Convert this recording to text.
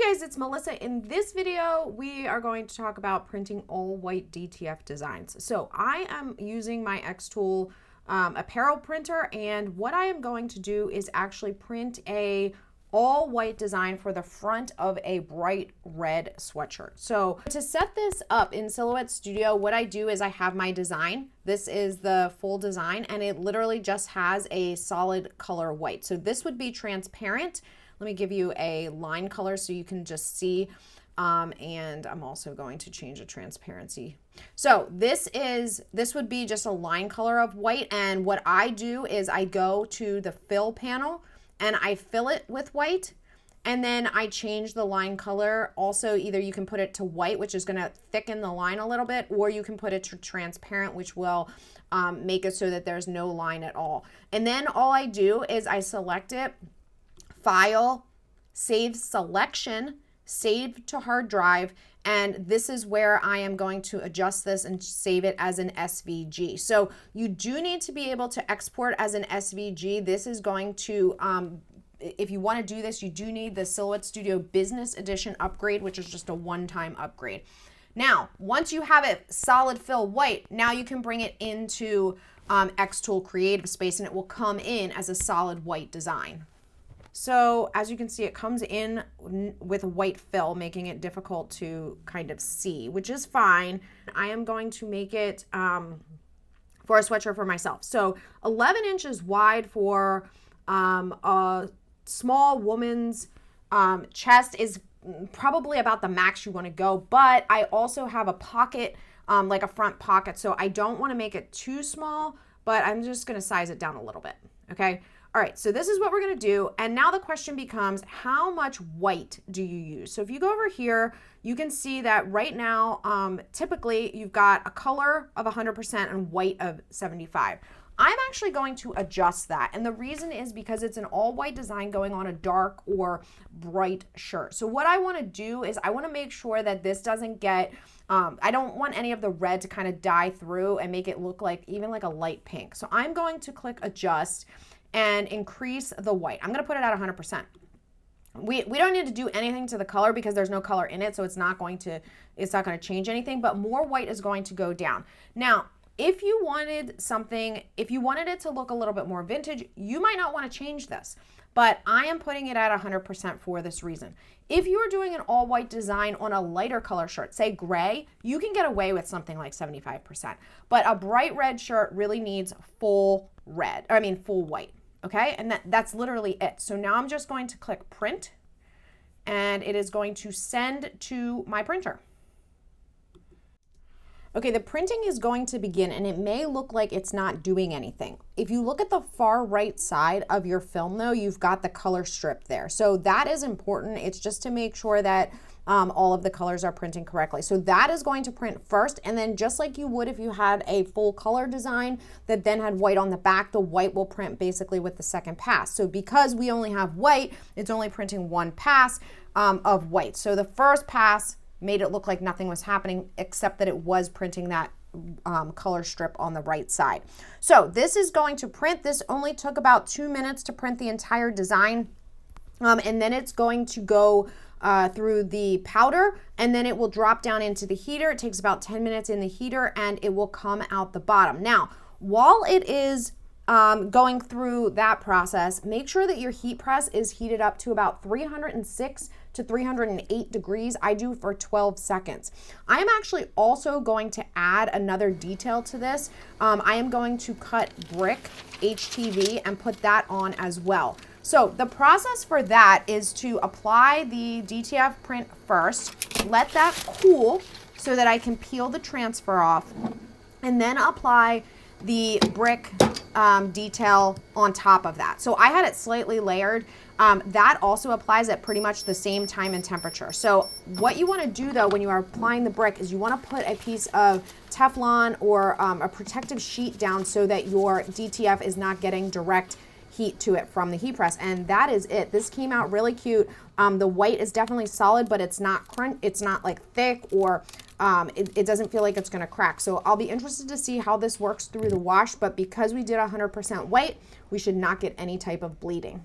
Hey guys, it's Melissa. In this video, we are going to talk about printing all white DTF designs. So I am using my xTool Apparel Printer, and what I am going to do is actually print a all white design for the front of a bright red sweatshirt. So to set this up in Silhouette Studio, what I do is I have my design. This is the full design, and it literally just has a solid color white. So this would be transparent. Let me give you a line color so you can just see, and I'm also going to change the transparency. So this would be just a line color of white, and what I do is I go to the fill panel and I fill it with white, and then I change the line color. Also, either you can put it to white, which is going to thicken the line a little bit, or you can put it to transparent, which will make it so that there's no line at all. And then all I do is I select it, File, Save Selection, Save to Hard Drive, and this is where I am going to adjust this and save it as an SVG. So you do need to be able to export as an SVG. This is going to, if you want to do this, you do need the Silhouette Studio Business Edition upgrade, which is just a one-time upgrade. Now, once you have it solid fill white, now you can bring it into xTool Creative Space, and it will come in as a solid white design. So as you can see, it comes in with a white fill, making it difficult to kind of see, which is fine. I am going to make it for a sweatshirt for myself. So 11 inches wide for a small woman's chest is probably about the max you want to go, but I also have a pocket, like a front pocket, so I don't want to make it too small, but I'm just going to size it down a little bit, okay? All right, so this is what we're gonna do. And now the question becomes, how much white do you use? So if you go over here, you can see that right now, typically you've got a color of 100% and white of 75. I'm actually going to adjust that. And the reason is because it's an all white design going on a dark or bright shirt. So what I wanna do is I wanna make sure that this doesn't get, I don't want any of the red to kind of dye through and make it look like even like a light pink. So I'm going to click adjust and increase the white. I'm gonna put it at 100%. We don't need to do anything to the color because there's no color in it, so it's not gonna change anything, but more white is going to go down. Now, if you wanted it to look a little bit more vintage, you might not wanna change this, but I am putting it at 100% for this reason. If you are doing an all white design on a lighter color shirt, say gray, you can get away with something like 75%, but a bright red shirt really needs full white. Okay, and that's literally it. So now I'm just going to click print, and it is going to send to my printer. Okay, the printing is going to begin, and it may look like it's not doing anything. If you look at the far right side of your film though, you've got the color strip there. So that is important. It's just to make sure that all of the colors are printing correctly. So that is going to print first, and then just like you would if you had a full color design that then had white on the back, the white will print basically with the second pass. So because we only have white, it's only printing one pass of white. So the first pass made it look like nothing was happening except that it was printing that color strip on the right side. So this is going to print. This only took about 2 minutes to print the entire design, and then it's going to go through the powder, and then it will drop down into the heater. It takes about 10 minutes in the heater, and it will come out the bottom. Now, while it is going through that process, make sure that your heat press is heated up to about 306 to 308 degrees. I do for 12 seconds. I am actually also going to add another detail to this. I am going to cut brick HTV and put that on as well. So the process for that is to apply the DTF print first, let that cool so that I can peel the transfer off, and then apply the brick detail on top of that. So I had it slightly layered. That also applies at pretty much the same time and temperature. So what you want to do though when you are applying the brick is you want to put a piece of Teflon or a protective sheet down so that your DTF is not getting direct heat to it from the heat press, and that is it. This came out really cute. The white is definitely solid, but it's not like thick, or it doesn't feel like it's gonna crack. So I'll be interested to see how this works through the wash, but because we did 100% white, we should not get any type of bleeding.